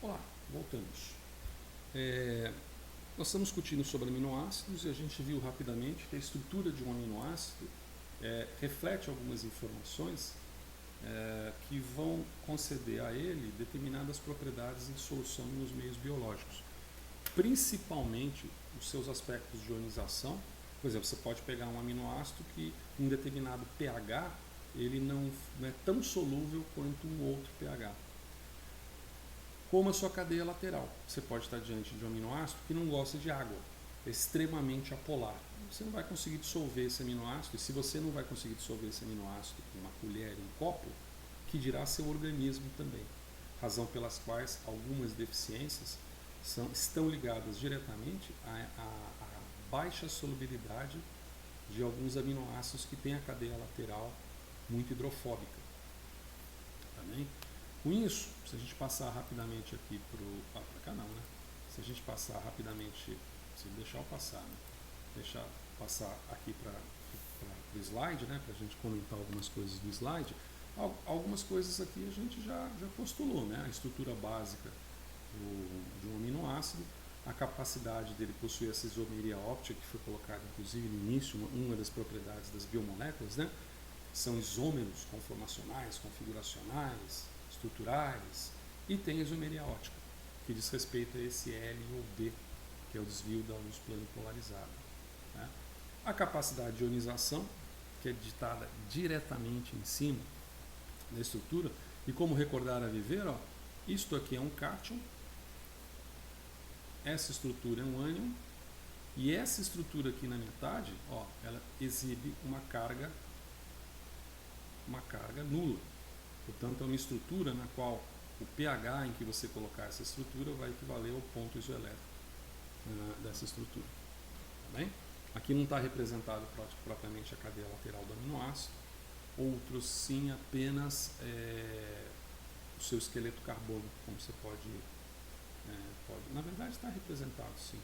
Olá, voltamos. Nós estamos discutindo sobre aminoácidos e a gente viu rapidamente que a estrutura de um aminoácido reflete algumas informações que vão conceder a ele determinadas propriedades em solução nos meios biológicos, principalmente os seus aspectos de ionização. Por exemplo, você pode pegar um aminoácido que em determinado pH ele não é tão solúvel quanto um outro pH. Como a sua cadeia lateral. Você pode estar diante de um aminoácido que não gosta de água, é extremamente apolar. Você não vai conseguir dissolver esse aminoácido, e se você não vai conseguir dissolver esse aminoácido com uma colher, um copo, que dirá seu organismo também. Razão pelas quais algumas deficiências estão ligadas diretamente à baixa solubilidade de alguns aminoácidos que têm a cadeia lateral muito hidrofóbica. Tá bem? Com isso, se a gente passar rapidamente aqui para cá não, né? Se a gente passar rapidamente, se deixar eu passar, né? Deixar passar aqui para o slide, né? Para a gente comentar algumas coisas do slide. Algumas coisas aqui a gente já postulou, né? A estrutura básica de um aminoácido, a capacidade dele possuir essa isomeria óptica, que foi colocada inclusive no início, uma das propriedades das biomoléculas, né? São isômeros conformacionais, configuracionais, estruturais, e tem a isomeria óptica, que diz respeito a esse L ou D, que é o desvio da luz plano polarizada. Né? A capacidade de ionização, que é ditada diretamente em cima da estrutura, e como recordar a viver, ó, isto aqui é um cátion, essa estrutura é um ânion, e essa estrutura aqui na metade, ó, ela exibe uma carga nula. Portanto, é uma estrutura na qual o pH em que você colocar essa estrutura vai equivaler ao ponto isoelétrico dessa estrutura. Tá bem? Aqui não está representado propriamente a cadeia lateral do aminoácido, outros sim apenas o seu esqueleto carbônico, como você pode. Na verdade está representado sim.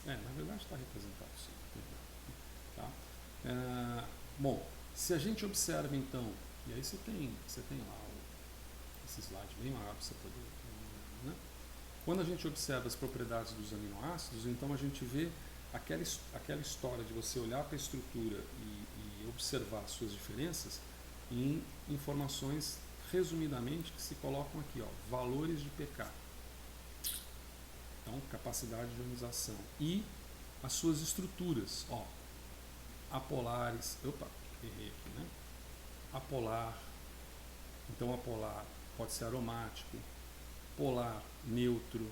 Na verdade está representado sim. Tá? Bom, se a gente observa então, e aí você tem lá esse slide bem maior para você poder. Né? Quando a gente observa as propriedades dos aminoácidos, então a gente vê aquela história de você olhar para a estrutura e observar suas diferenças em informações, resumidamente, que se colocam aqui, ó, valores de pK. Então, capacidade de ionização. E as suas estruturas, ó, apolares. Opa, errei aqui, né? Apolar. Então, apolar pode ser aromático, polar neutro,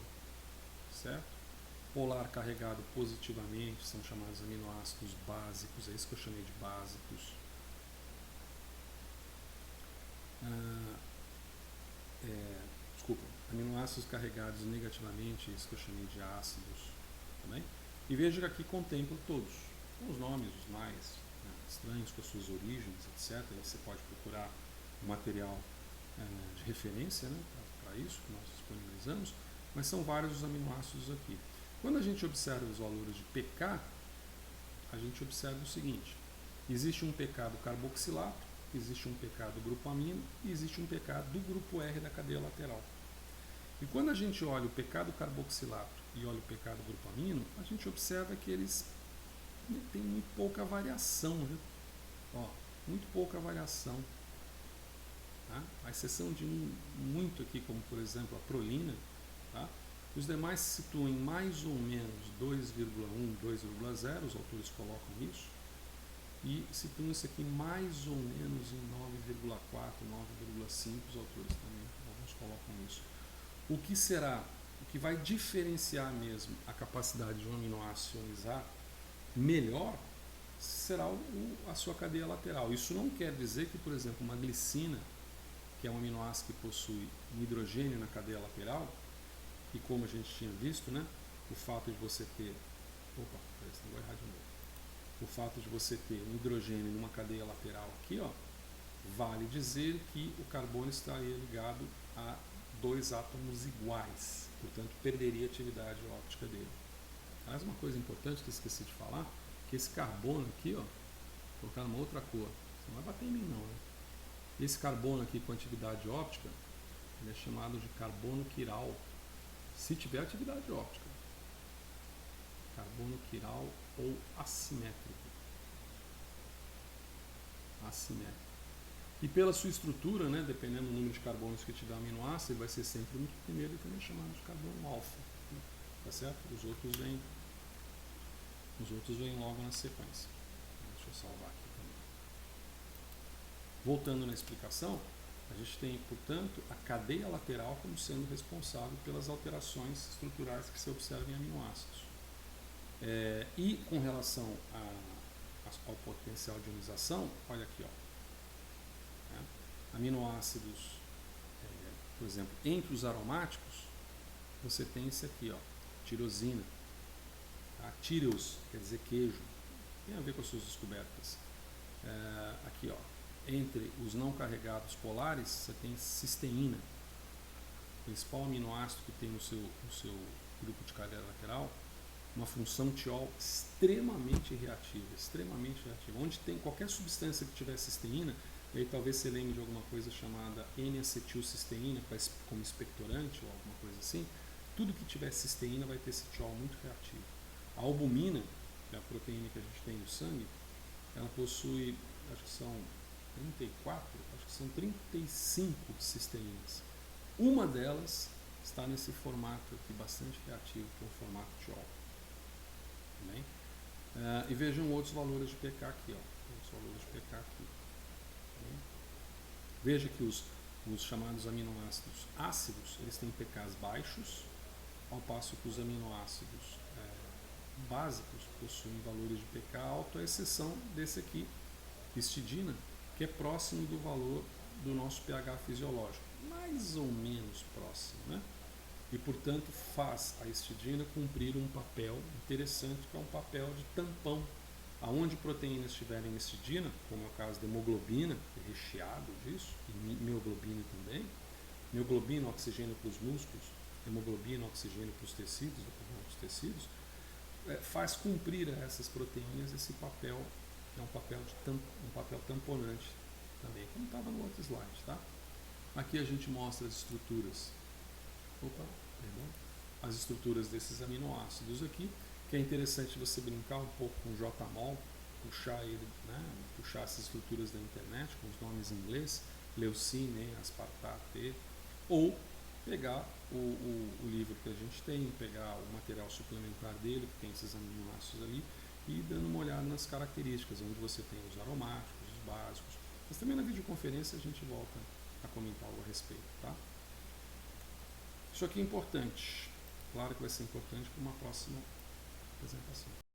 certo? Polar carregado positivamente, são chamados aminoácidos básicos, é isso que eu chamei de básicos. Aminoácidos carregados negativamente, é isso que eu chamei de ácidos. Também. E veja que aqui contempla todos, com os nomes os mais estranhos, com as suas origens, etc. Aí você pode procurar um material de referência, né, para isso que nós disponibilizamos, mas são vários os aminoácidos aqui. Quando a gente observa os valores de pK, a gente observa o seguinte: existe um pK do carboxilato, existe um pK do grupo amino e existe um pK do grupo R da cadeia lateral. E quando a gente olha o pK do carboxilato e olha o pK do grupo amino, a gente observa que eles têm muito pouca variação, viu? Ó, muito pouca variação. Tá? A exceção de muito aqui, como por exemplo a prolina, tá? Os demais se situam em mais ou menos 2,1, 2,0, os autores colocam isso, e situam isso aqui mais ou menos em 9,4, 9,5, os autores também, alguns colocam isso. O que vai diferenciar mesmo a capacidade de um aminoácido ionizar melhor será a sua cadeia lateral. Isso não quer dizer que, por exemplo, uma glicina, que é um aminoácido que possui um hidrogênio na cadeia lateral, e como a gente tinha visto, né, o fato de você ter. Opa, vou errar de novo. O fato de você ter um hidrogênio numa cadeia lateral aqui, ó, vale dizer que o carbono estaria ligado a dois átomos iguais, portanto perderia a atividade óptica dele. Mas uma coisa importante que eu esqueci de falar, que esse carbono aqui, ó, vou colocar numa outra cor, você não vai bater em mim não, né? Esse carbono aqui com atividade óptica, Ele é chamado de carbono quiral, se tiver atividade óptica. Carbono quiral ou assimétrico. Assimétrico. E pela sua estrutura, né, dependendo do número de carbonos que tiver aminoácido, ele vai ser sempre muito primeiro e também chamado de carbono alfa. Né? Tá certo? Os outros vêm logo na sequência. Deixa eu salvar aqui também. Voltando na explicação, a gente tem, portanto, a cadeia lateral como sendo responsável pelas alterações estruturais que se observam em aminoácidos. E com relação ao potencial de ionização, olha aqui, ó. Aminoácidos, por exemplo, entre os aromáticos, você tem esse aqui, ó, tirosina. Tá? Tíreos quer dizer queijo, tem a ver com as suas descobertas. Aqui, ó, entre os não carregados polares, você tem cisteína, o principal aminoácido que tem no seu grupo de cadeia lateral, uma função tiol extremamente reativa. Onde tem qualquer substância que tiver cisteína, e aí talvez você lembre de alguma coisa chamada N-acetilcisteína como expectorante ou alguma coisa assim. Tudo que tiver cisteína vai ter esse tiol muito reativo. A albumina, que é a proteína que a gente tem no sangue, ela possui, acho que são 35 cisteínas. Uma delas está nesse formato aqui bastante reativo, que é o formato tiol. Bem? E vejam outros valores de pK aqui, ó. Veja que os chamados aminoácidos ácidos, eles têm pKs baixos, ao passo que os aminoácidos básicos possuem valores de pK alto, à exceção desse aqui, histidina, que é próximo do valor do nosso pH fisiológico, mais ou menos próximo, né? E, portanto, faz a histidina cumprir um papel interessante, que é um papel de tampão. Aonde proteínas estiverem histidina, como é o caso da hemoglobina, que é recheado disso, e mioglobina também, mioglobina, oxigênio para os músculos, hemoglobina, oxigênio para os tecidos, faz cumprir a essas proteínas esse papel, que é um papel tamponante também, como estava no outro slide, tá? Aqui a gente mostra as estruturas, as estruturas desses aminoácidos aqui, que é interessante você brincar um pouco com o JMOL, puxar essas estruturas da internet com os nomes em inglês, leucine, aspartate, ou pegar o livro que a gente tem, pegar o material suplementar dele, que tem esses aminoácidos ali, e ir dando uma olhada nas características, onde você tem os aromáticos, os básicos. Mas também na videoconferência a gente volta a comentar algo a respeito, tá? Isso aqui é importante. Claro que vai ser importante para uma próxima apresentação.